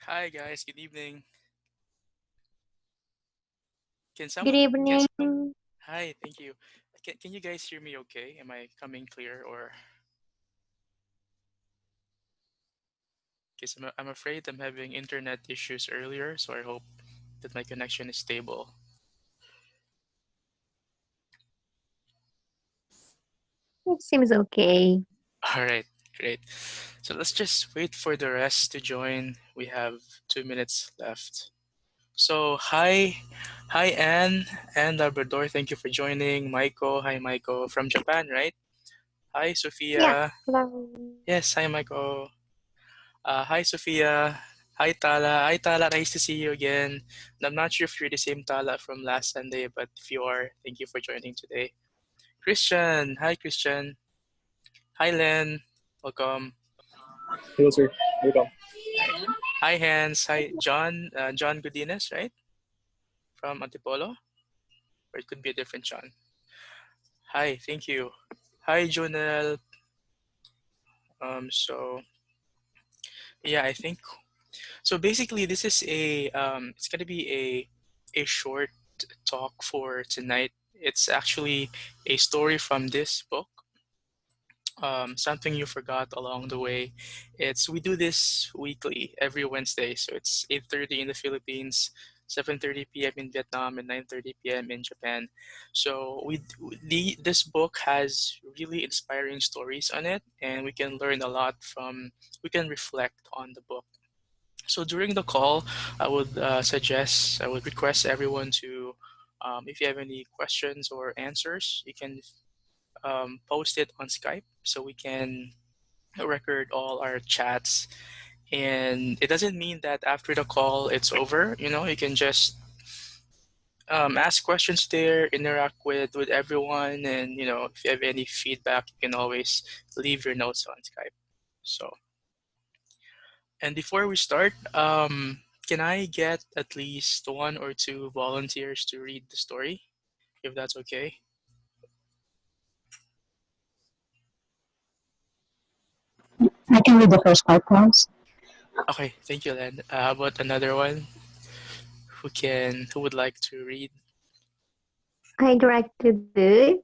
Hi guys, good evening. Can Good someone evening. Hi, thank you. Can you guys hear me okay? Am I coming clear or because I'm afraid I'm having internet issues earlier, so I hope that my connection is stable. It seems okay. All right, great. So let's just wait for the rest to join. We have 2 minutes left. So hi Anne Labrador. Thank you for joining. Maiko, hi Maiko from Japan, right? Hi Yeah. Sophia. Hello. Yes, hi Maiko. Hi, Sophia. Hi, Tala. Hi, Tala. Nice to see you again. And I'm not sure if you're the same Tala from last Sunday, but if you are, thank you for joining today. Christian. Hi, Christian. Hi, Len. Welcome. Hello, sir. Welcome. Hi. Hi, Hans. Hi, John. John Godinez, right? From Antipolo? Or it could be a different John. Hi, thank you. Hi, Jonel. So yeah, I think so. Basically, this is it's gonna be a short talk for tonight. It's actually a story from this book, something you forgot along the way. It's we do this weekly every Wednesday, so it's 8:30 in the Philippines, 7:30 p.m. in Vietnam, and 9:30 p.m. in Japan. So this book has really inspiring stories on it, and we can learn a lot from. We can reflect on the book. So during the call, I would request everyone to, if you have any questions or answers, you can post it on Skype so we can record all our chats. And it doesn't mean that after the call it's over. You can just ask questions there, interact with everyone, and if you have any feedback, you can always leave your notes on Skype. So. And before we start, can I get at least one or two volunteers to read the story, if that's okay? I can read the first part, Klaus. Okay, thank you, Len. How about another one who would like to read? I'd like to do it.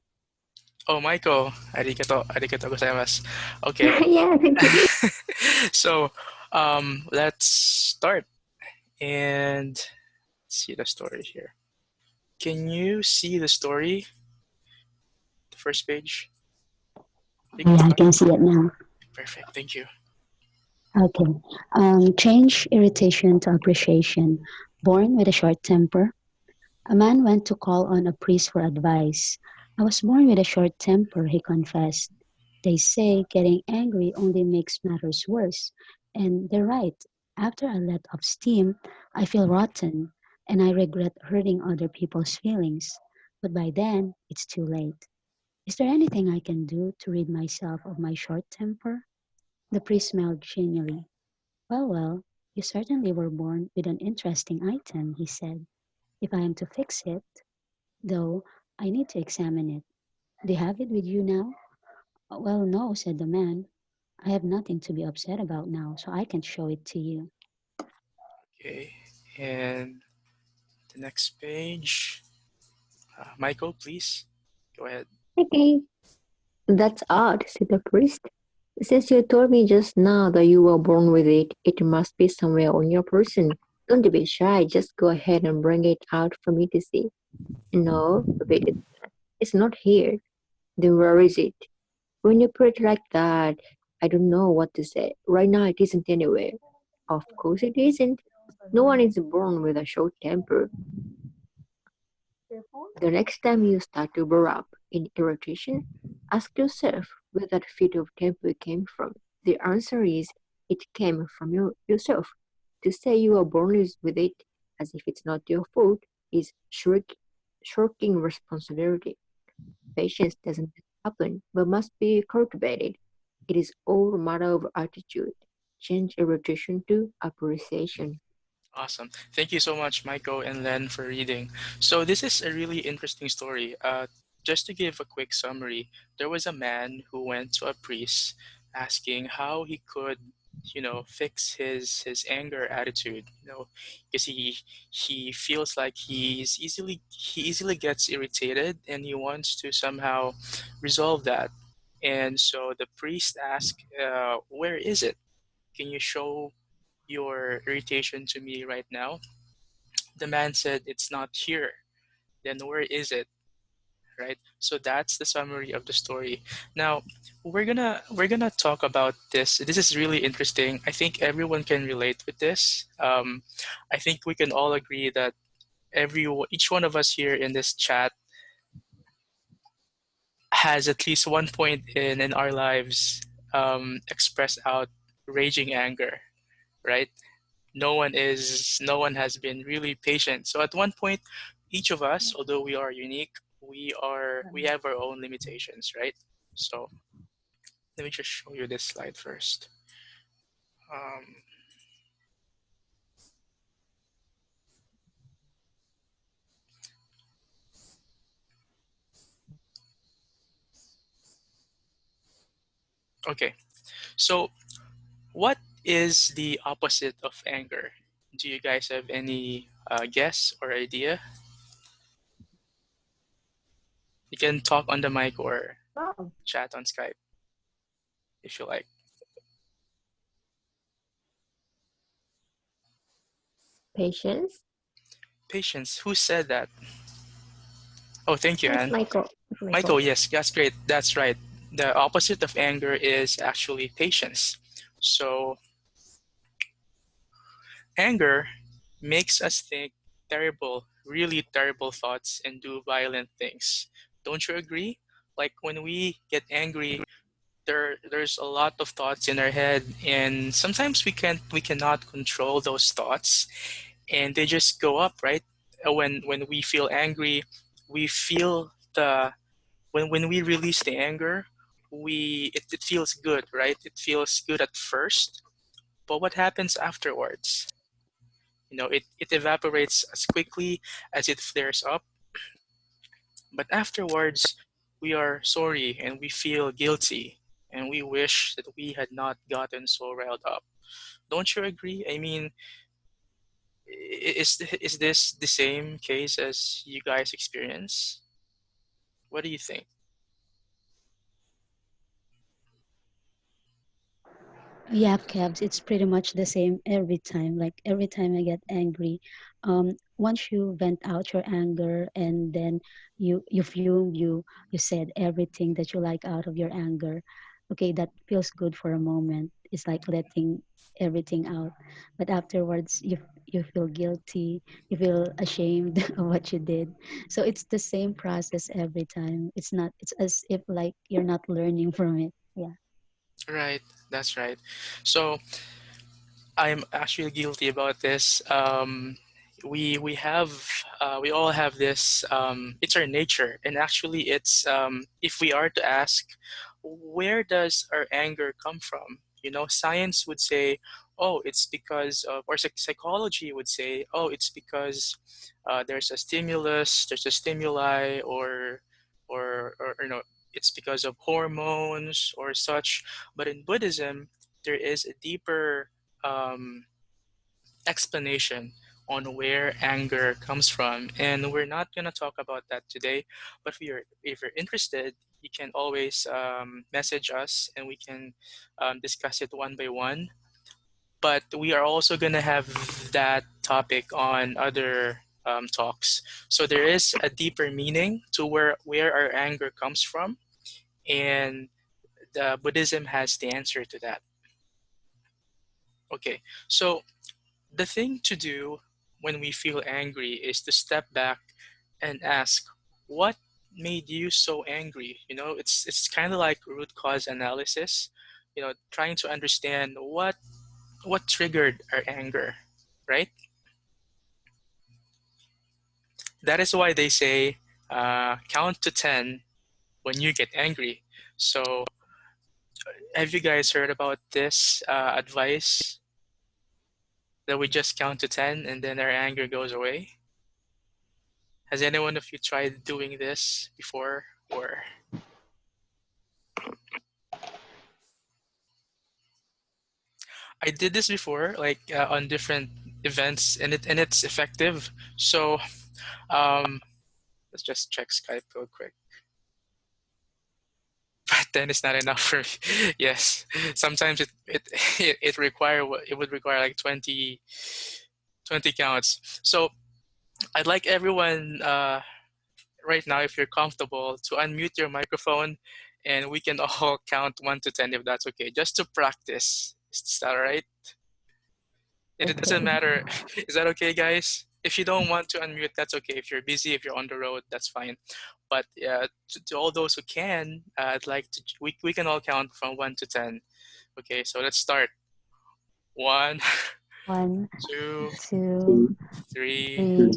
Oh, Maiko, arigato gozaimasu. Okay, Yeah, thank you. so let's start and see the story here. Can you see the story, the first page? You can Yeah, I start. can see it now. Perfect, thank you. Okay. Change irritation to appreciation. Born with a short temper. A man went to call on a priest for advice. I was born with a short temper, he confessed. They say getting angry only makes matters worse. And they're right. After I let off steam, I feel rotten and I regret hurting other people's feelings. But by then, it's too late. Is there anything I can do to rid myself of my short temper? The priest smiled genially. Well, you certainly were born with an interesting item, he said. If I am to fix it, though, I need to examine it. Do you have it with you now? Well, no, said the man. I have nothing to be upset about now, so I can show it to you. Okay, and the next page. Michael, please go ahead. Okay. That's odd, said the priest. Since you told me just now that you were born with it, it must be somewhere on your person. Don't be shy, just go ahead and bring it out for me to see. No, repeated. It's not here. Then where is it? When you put it like that, I don't know what to say. Right now, it isn't anywhere. Of course, it isn't. No one is born with a short temper. The next time you start to burn up in irritation, ask yourself where that fit of temper came from. The answer is it came from yourself. To say you are born with it as if it's not your fault is shirking responsibility. Patience doesn't happen but must be cultivated. It is all a matter of attitude. Change irritation to appreciation. Awesome. Thank you so much, Michael and Len, for reading. So, this is a really interesting story. Just to give a quick summary, there was a man who went to a priest asking how he could fix his anger attitude, because he feels like he easily gets irritated, and he wants to somehow resolve that. And so the priest asked, where is it? Can you show your irritation to me right now? The man said, it's not here. Then where is it? Right? So that's the summary of the story. Now, we're gonna talk about this. This is really interesting. I think everyone can relate with this. I think we can all agree that each one of us here in this chat has at least one point in our lives expressed out raging anger, right? No one has been really patient. So at one point, each of us, although we are unique, we have our own limitations, right? So let me just show you this slide first. um, okay, so what is the opposite of anger? Do you guys have any guess or idea? You can talk on the mic or Oh, chat on Skype if you like. patience. Patience. Who said that? Oh, thank you, That's Anne. Michael. Michael, Michael. yes, that's great. That's right. The opposite of anger is actually patience. So, anger makes us think terrible, really terrible thoughts and do violent things. Don't you agree? Like when we get angry, there's a lot of thoughts in our head, and sometimes we cannot control those thoughts, and they just go up, right? When we feel angry, we feel the when we release the anger, it feels good, right? It feels good at first, but what happens afterwards? It evaporates as quickly as it flares up, but afterwards we are sorry and we feel guilty, and we wish that we had not gotten so riled up. Don't you agree? I mean, is this the same case as you guys experience? What do you think? Yeah, Cabs, it's pretty much the same every time. Like every time I get angry, once you vent out your anger and then you said everything that you like out of your anger. Okay, that feels good for a moment. It's like letting everything out, but afterwards you feel guilty. You feel ashamed of what you did. So it's the same process every time. It's not. It's as if like you're not learning from it. Yeah. Right, that's right. So I'm actually guilty about this. We all have this. It's our nature, and actually, it's if we are to ask, where does our anger come from? Science would say, oh, it's because of, or psychology would say, oh, it's because there's a stimulus, there's a stimuli, or it's because of hormones or such. But in Buddhism, there is a deeper um, explanation on where anger comes from, and we're not going to talk about that today. But if you're interested, you can always message us, and we can discuss it one by one. But we are also going to have that topic on other talks. So there is a deeper meaning to where our anger comes from, and the Buddhism has the answer to that. Okay, so the thing to do when we feel angry is to step back and ask, what made you so angry? It's kind of like root cause analysis, trying to understand what triggered our anger, right? That is why they say count to 10 when you get angry. So have you guys heard about this advice that we just count to 10 and then our anger goes away? Has anyone of you tried doing this before? Or I did this before, like on different events, and it's effective. So um, let's just check Skype real quick. But then it's not enough for me. Yes, sometimes it would require like 20 counts. So I'd like everyone right now, if you're comfortable, to unmute your microphone, and we can all count 1 to 10 if that's okay, just to practice. Is that all right? It doesn't Okay. matter. Is that okay, guys? If you don't want to unmute, that's okay. If you're busy, if you're on the road, that's fine. But to all those who can, I'd like to, we can all count from 1 to 10. Okay, so let's start. 1, One, 2, two, 3, three,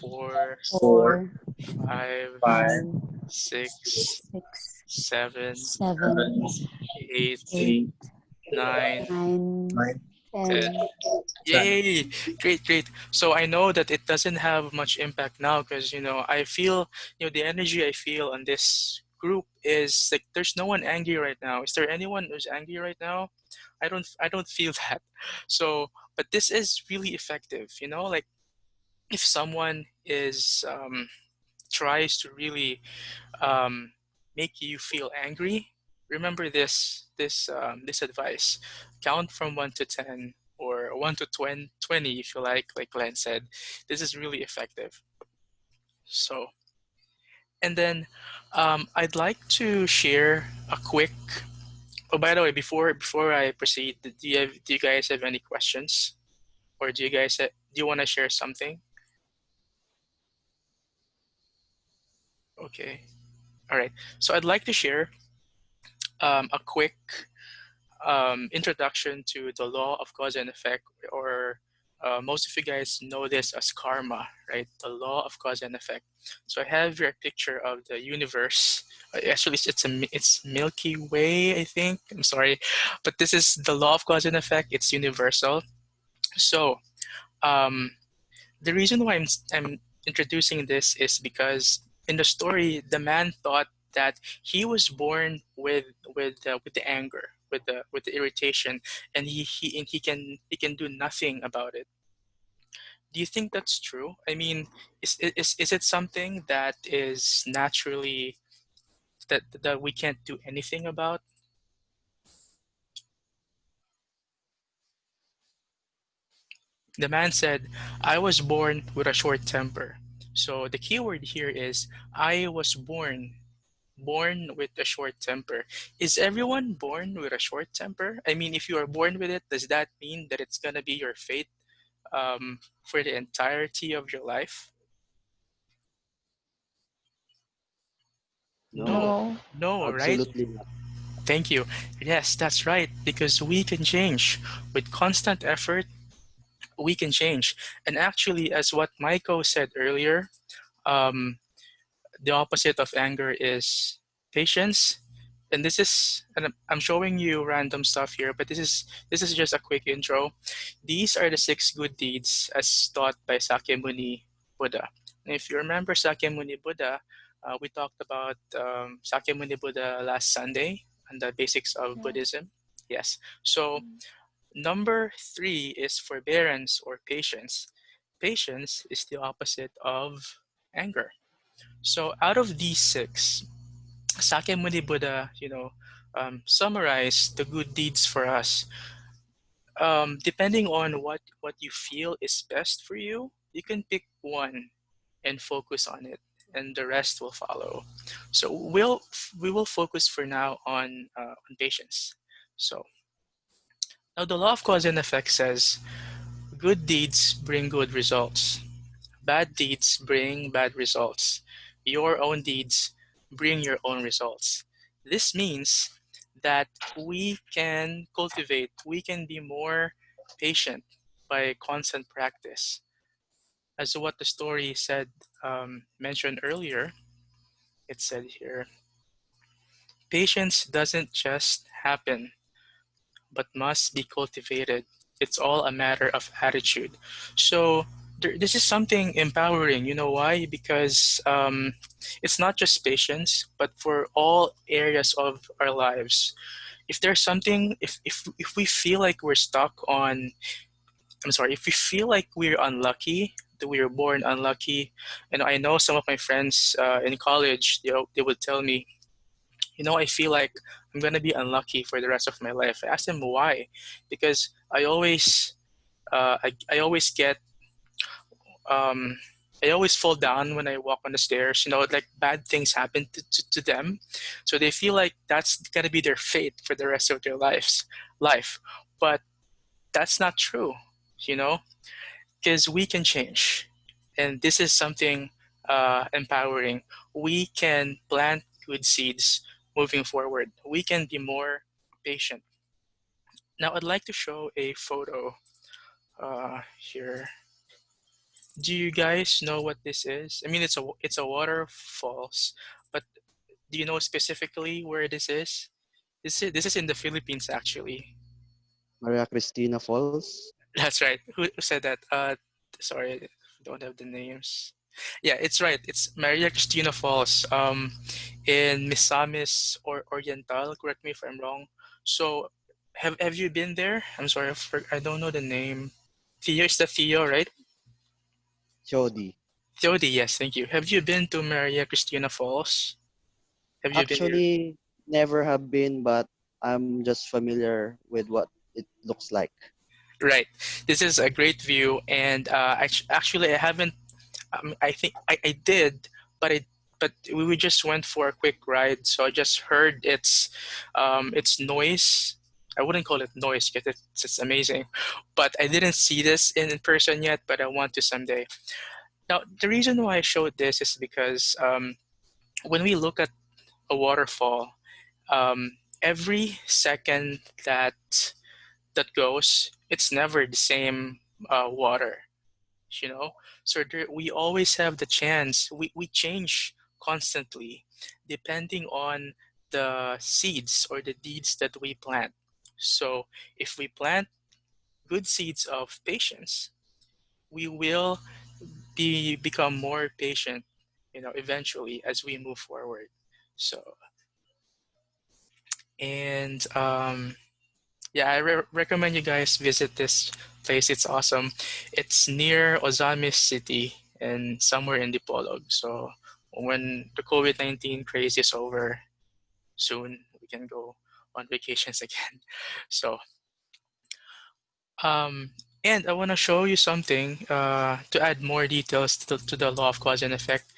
4, four, 5, five, 6, six, 7, seven, 8, eight, 9, nine, 9, 10. 10. Yay! Great, great. So I know that it doesn't have much impact now because, I feel, the energy I feel on this group is like there's no one angry right now. Is there anyone who's angry right now? I don't feel that. So, but this is really effective, like if someone is tries to really um, make you feel angry, remember this advice. Count from 1 to 10 or 1 to 20 if you like Len said. This is really effective. So, and then I'd like to share a quick. Oh, by the way, before I proceed, do you guys have any questions, or do you want to share something? Okay, all right. So I'd like to share a quick introduction to the law of cause and effect, or most of you guys know this as karma, right? The law of cause and effect. So I have here a picture of the universe. Actually, it's Milky Way, I think. I'm sorry, but this is the law of cause and effect. It's universal. So um, the reason why I'm introducing this is because in the story, the man thought that he was born with the anger, with the irritation, and he can do nothing about it. Do you think that's true? I mean, is it something that is naturally that we can't do anything about? The man said, "I was born with a short temper." So the key word here is I was born with a short temper. Is everyone born with a short temper? I mean, if you are born with it, does that mean that it's gonna be your fate for the entirety of your life? No, No, No. no, right? absolutely not. Thank you. Yes, that's right, because we can change. With constant effort, we can change. And actually, as what Maiko said earlier, um, the opposite of anger is patience. And I'm showing you random stuff here, but this is just a quick intro. These are the 6 good deeds as taught by Sakyamuni Buddha. And if you remember Sakyamuni Buddha, we talked about Sakyamuni Buddha last Sunday on the basics of Yes. Buddhism. Yes. So number 3 is forbearance or patience. Patience is the opposite of anger. So out of these 6, Sakyamuni Buddha, summarize the good deeds for us. Depending on what you feel is best for you, you can pick one and focus on it, and the rest will follow. So we will focus for now on patience. So now the law of cause and effect says good deeds bring good results. Bad deeds bring bad results. Your own deeds bring your own results. This means that we can be more patient by constant practice. As to what the story said, mentioned earlier, it said here, patience doesn't just happen, but must be cultivated. It's all a matter of attitude. So this is something empowering. You know why? Because it's not just patience, but for all areas of our lives. if there's something, if we feel like we're stuck on, I'm sorry, if we feel like we're unlucky, that we were born unlucky, and I know some of my friends in college, they would tell me, I feel like I'm gonna be unlucky for the rest of my life. I asked them why, because I always get um, I always fall down when I walk on the stairs. Like bad things happen to them, so they feel like that's gonna be their fate for the rest of their life. But that's not true, you know, because we can change, and this is something empowering. We can plant good seeds moving forward. We can be more patient. Now, I'd like to show a photo here. Do you guys know what this is? I mean, it's a waterfalls, but do you know specifically where this is? This is in the Philippines, actually. Maria Cristina Falls. That's right. Who said that? Sorry, I don't have the names. Yeah, it's right. It's Maria Cristina Falls, in Misamis or Oriental. Correct me if I'm wrong. So, have you been there? I'm sorry, I don't know the name. Theo, is that Theo, right? Jody. Theodi, yes, thank you. Have you been to Maria Cristina Falls? Have you been there? Actually, never have been, but I'm just familiar with what it looks like. Right. This is a great view, and actually, I haven't. I think I did, but we just went for a quick ride, so I just heard its noise. I wouldn't call it noise because it's amazing, but I didn't see this in person yet. But I want to someday. Now, the reason why I showed this is because when we look at a waterfall, every second that goes, it's never the same water, you know. So we always have the chance. We change constantly, depending on the seeds or the deeds that we plant. So if we plant good seeds of patience, we will become more patient, eventually as we move forward. So, and yeah, I recommend you guys visit this place. It's awesome. It's near Ozamis City and somewhere in Dipolog. So when the COVID-19 craze is over soon, we can go on vacations again. So, um, and I want to show you something to add more details to the law of cause and effect.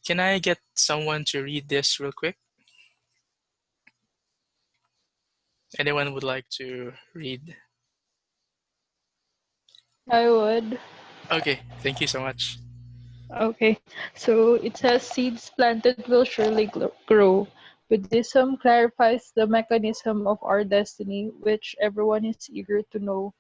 Can I get someone to read this real quick? Anyone would like to read? I would. Okay, thank you so much. Okay, so it says seeds planted will surely grow. Buddhism clarifies the mechanism of our destiny, which everyone is eager to know.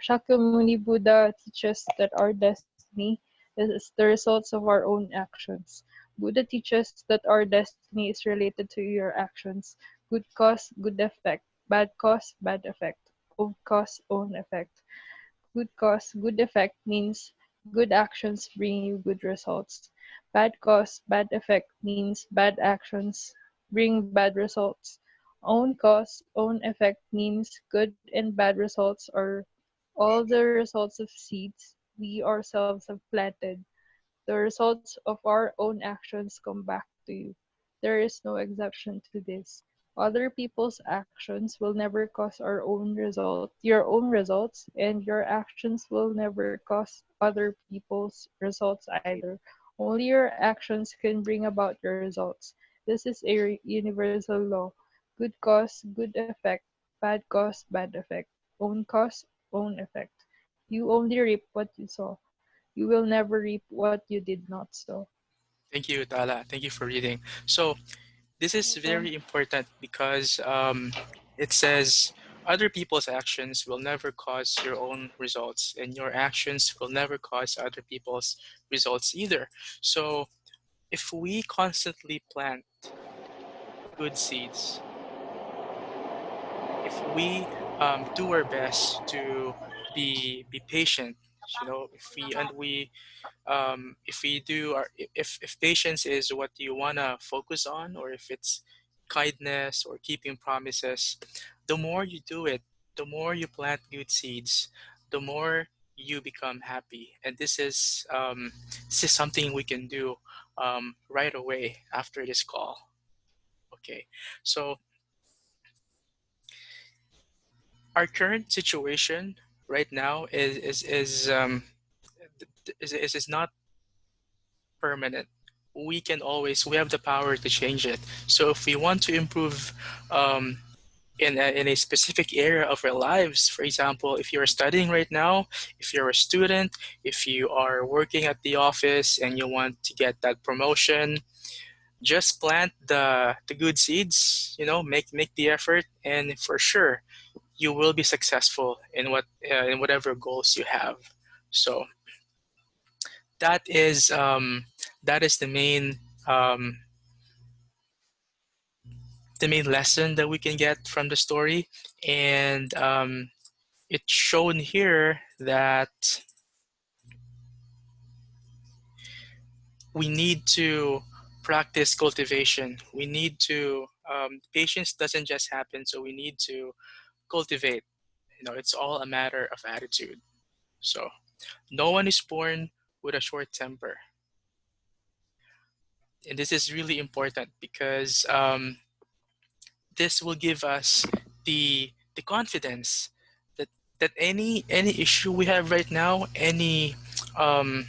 Shakyamuni Buddha teaches that our destiny is the results of our own actions. Buddha teaches that our destiny is related to your actions. Good cause, good effect. Bad cause, bad effect. Own cause, own effect. Good cause, good effect means good actions bring you good results. Bad cause, bad effect means bad actions bring bad results. Own cause, own effect means good and bad results are all the results of seeds we ourselves have planted. The results of our own actions come back to you. There is no exception to this. Other people's actions will never cause your own results, and your actions will never cause other people's results either. Only your actions can bring about your results. This is a universal law. Good cause, good effect. Bad cause, bad effect. Own cause, own effect. You only reap what you sow. You will never reap what you did not sow. Thank you, Tala. Thank you for reading. So this is Welcome. very important because it says other people's actions will never cause your own results, and your actions will never cause other people's results either. So if we constantly plant good seeds, if we do our best to be patient, if we do our if patience is what you wanna focus on, or if it's kindness or keeping promises, the more you do it, the more you plant good seeds, the more you become happy. And this is something we can do right away after this call. Okay, so our current situation right now is not permanent. We have the power to change it. So if we want to improve um, in a specific area of our lives, for example, if you're studying right now, if you're a student, if you are working at the office and you want to get that promotion, just plant the good seeds. Make the effort, and for sure you will be successful in whatever goals you have. So that is um, the main lesson that we can get from the story. And it's shown here that we need to practice cultivation. We need to patience doesn't just happen, so we need to cultivate. It's all a matter of attitude. So no one is born with a short temper, and this is really important because this will give us the confidence that any issue we have right now, um,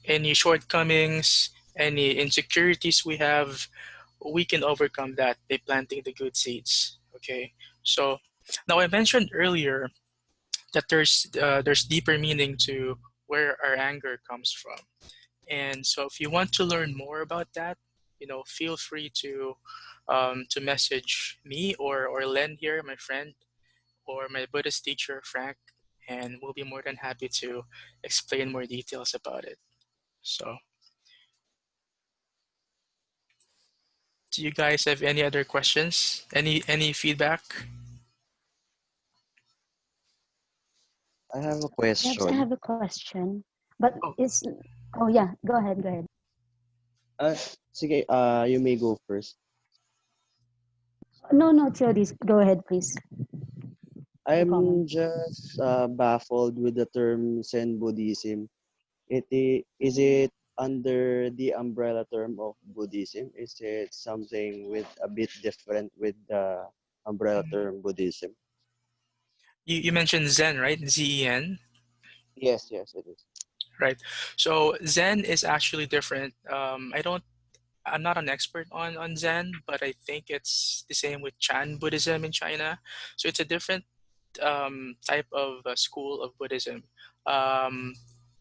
any shortcomings, any insecurities we have, we can overcome that by planting the good seeds. Okay, so now I mentioned earlier that there's deeper meaning to where our anger comes from. And so if you want to learn more about that, feel free to message me or Len here, my friend, or my Buddhist teacher, Frank, and we'll be more than happy to explain more details about it. So do you guys have any other questions? Any feedback? I have a Yes, I question. have a question. But Oh, it's oh yeah, go ahead, go ahead. Uh, Sige, you may go first. No, no, Theodis, go ahead, please. Your comment. I'm just baffled with the term Zen Buddhism. Is it under the umbrella term of Buddhism? Is it something with a bit different with the umbrella term Buddhism? you mentioned Zen, right? Zen, Yes, yes, it is. right? So Zen is actually different. I'm not an expert on Zen, but I think it's the same with Chan Buddhism in China. So it's a different type of school of Buddhism. Um,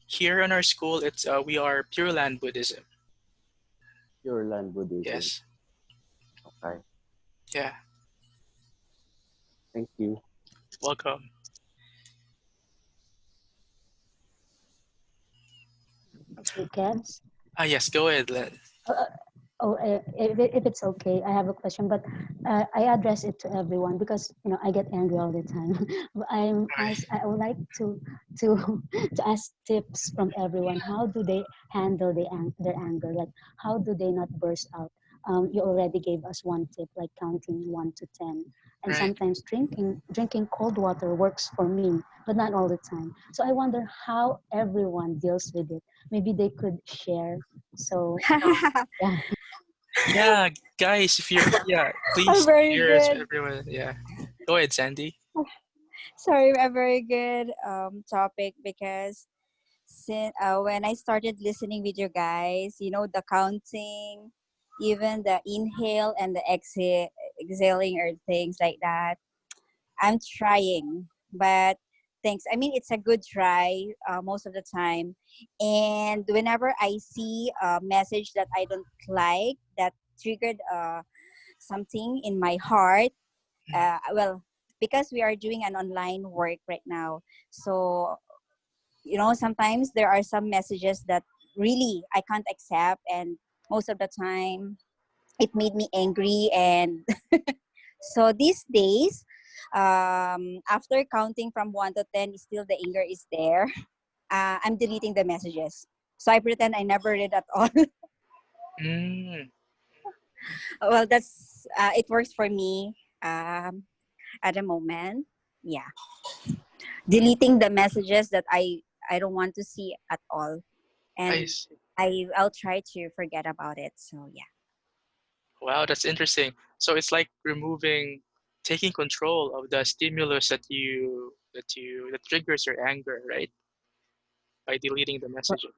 Here in our school, we are Pureland Buddhism. Pure Land Buddhism. Yes. Okay, Yeah. thank you. Welcome. Okay, Kevs. Yes. Go ahead, Len. Uh, if it's okay, I have a question, but I address it to everyone because I get angry all the time. I would like to to ask tips from everyone. How do they handle their anger? Like how do they not burst out? You already gave us one tip, like counting 1 to 10, and Right. sometimes drinking cold water works for me, but not all the time. So I wonder how everyone deals with it. Maybe they could share. So yeah. Yeah, guys, if you're yeah, A please very share it to good, everyone. Yeah. Go ahead, Sandy. sorry, a very good topic because when I started listening with you guys, the counting, even the inhale and the exhaling or things like that, I'm trying, but thanks. I mean, it's a good try most of the time. And whenever I see a message that I don't like, that triggered something in my heart, well, because we are doing an online work right now, so sometimes there are some messages that really I can't accept, and most of the time it made me angry. And so these days, after counting from 1 to 10, still the anger is there. I'm deleting the messages, so I pretend I never read at all. Mm, Well, that's it works for me at the moment. Yeah, deleting the messages that I don't want to see at all, I and see. I'll try to forget about it. So yeah. Wow, that's interesting. So it's like taking control of the stimulus that triggers your anger, right? By deleting the messages.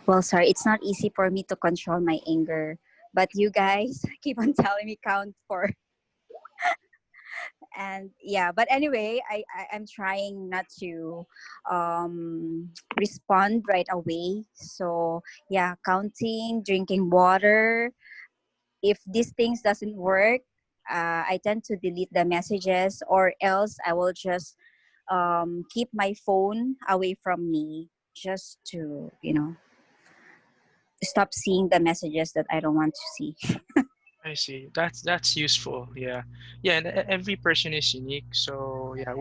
Well, sorry, it's not easy for me to control my anger, but you guys keep on telling me count for, and yeah. But anyway, I'm trying not to respond right away. So yeah, counting, drinking water. If these things doesn't work, I tend to delete the messages, or else I will just keep my phone away from me, just to stop seeing the messages that I don't want to see. I see. That's useful. Yeah, yeah. And every person is unique. So yeah,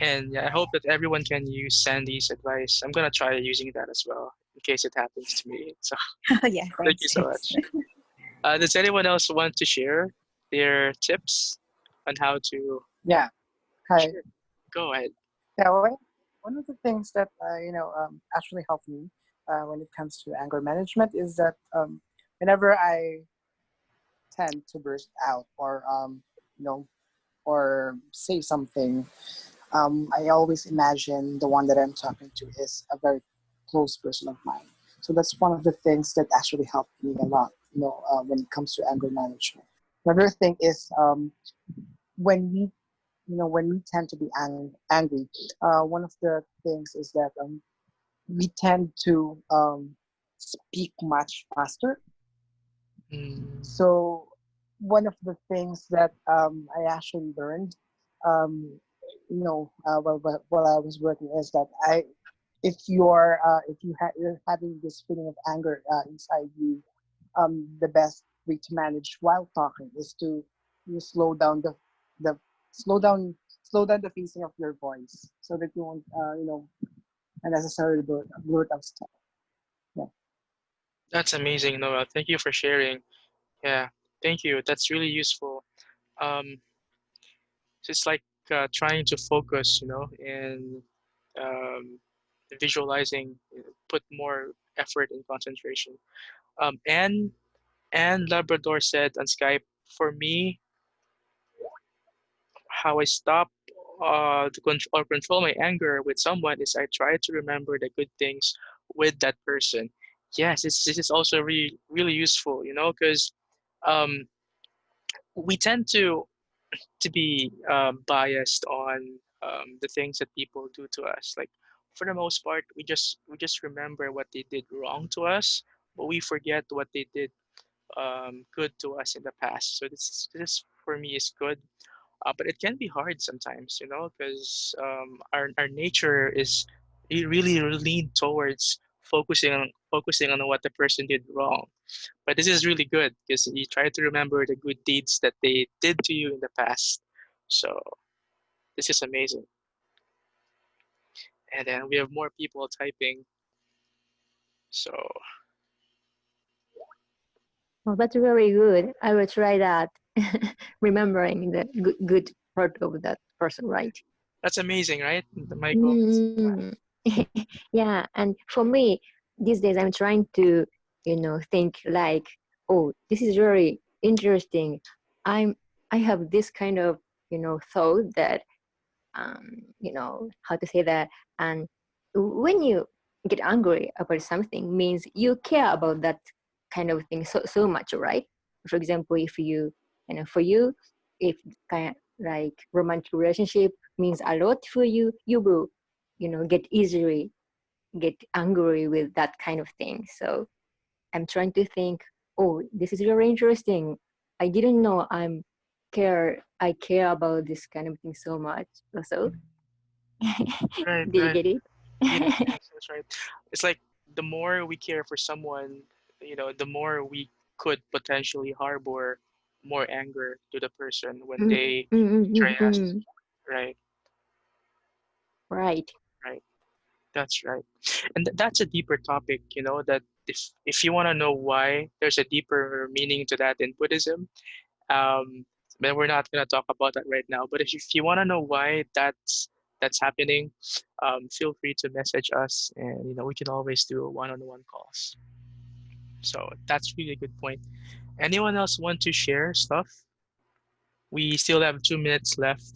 and yeah, I hope that everyone can use Sandy's advice. I'm gonna try using that as well in case it happens to me. So Yeah, thank you thanks, so thanks. much. Does anyone else want to share their tips on how to Yeah. Hi. share? Go ahead. Yeah. One of the things that actually helped me when it comes to anger management is that whenever I tend to burst out or you know or say something, I always imagine the one that I'm talking to is a very close person of mine. So that's one of the things that actually helped me a lot. When it comes to anger management. Another thing is when we when we tend to be angry, one of the things is that we tend to speak much faster. Mm, So one of the things that I actually learned, um, while I was working, is that you're having this feeling of anger inside you, the best way to manage while talking is to you the slow down slow down the pacing of your voice so that you won't unnecessarily blurt out stuff. Yeah. that's amazing, Noah. Thank you for sharing. Yeah, thank you. That's really useful. Um, it's just like trying to focus, and um, visualizing, put more effort and concentration. And Labrador said on Skype, for me, how I stop or control my anger with someone is I try to remember the good things with that person. Yes, this is also really useful, because um, we tend to be biased on the things that people do to us. Like for the most part, we just remember what they did wrong to us, but we forget what they did good to us in the past. So this for me is good, but it can be hard sometimes, because our nature is really lean towards focusing on what the person did wrong. But this is really good because you try to remember the good deeds that they did to you in the past. So this is amazing. And then we have more people typing. So Oh, that's really good. I will try that. Remembering the good part of that person, right? that's amazing, right, Michael? Mm. Yeah, and for me, these days I'm trying to, think like, oh, this is very interesting. I'm I have this kind of, thought that how to say that. And when you get angry about something, means you care about that kind of thing so much, right? For example, if you, for you, if kind of like romantic relationship means a lot for you, you will, get easily get angry with that kind of thing. So I'm trying to think, oh, this is very interesting. I didn't know I care about this kind of thing so much. So Right, do you right. get it? Yes, yes, that's right. It's like the more we care for someone, the more we could potentially harbor more anger to the person when Mm, they mm, mm, betray mm, us. mm. Right, Right. right. That's right. And that's a deeper topic, that if you want to know why, there's a deeper meaning to that in Buddhism. Um, but we're not gonna talk about that right now. But if you want to know why that's happening, feel free to message us, and we can always do one-on-one calls. So that's really a good point. Anyone else want to share stuff? We still have 2 minutes left.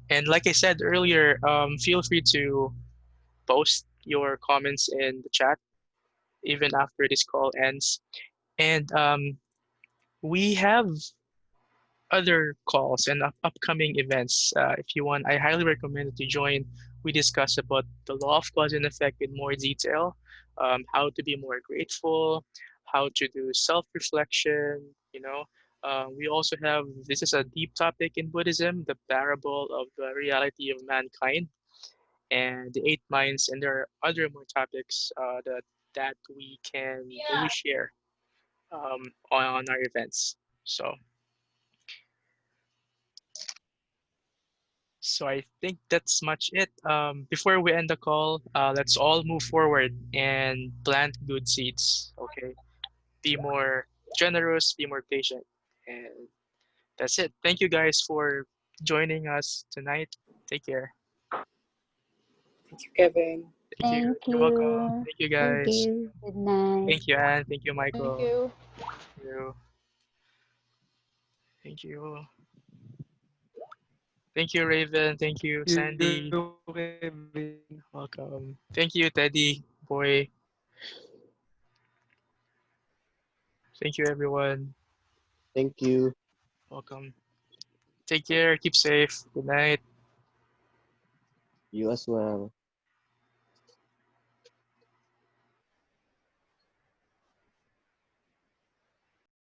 And like I said earlier, feel free to post your comments in the chat even after this call ends. And we have other calls and upcoming events. If you want, I highly recommend that you join. We discuss about the law of cause and effect in more detail, how to be more grateful, how to do self-reflection. We also have, this is a deep topic in Buddhism, the parable of the reality of mankind and the eight minds, and there are other more topics that we share on our events. So I think that's much it. Before we end the call, let's all move forward and plant good seeds. Okay, be more generous, be more patient, and that's it. Thank you guys for joining us tonight. Take care. Thank you, Kevin. Thank you. Thank You're welcome. you. Thank you Thank guys. you. Good night. Thank you, Anne. Thank you, Thank Michael. you. Thank you. Thank you. Thank you, Raven. Thank you, You, Sandy. Kevin. Welcome. Thank you, Teddy. Boy. Thank you, everyone. Thank you. Welcome. Take care. Keep safe. Good night. You as well.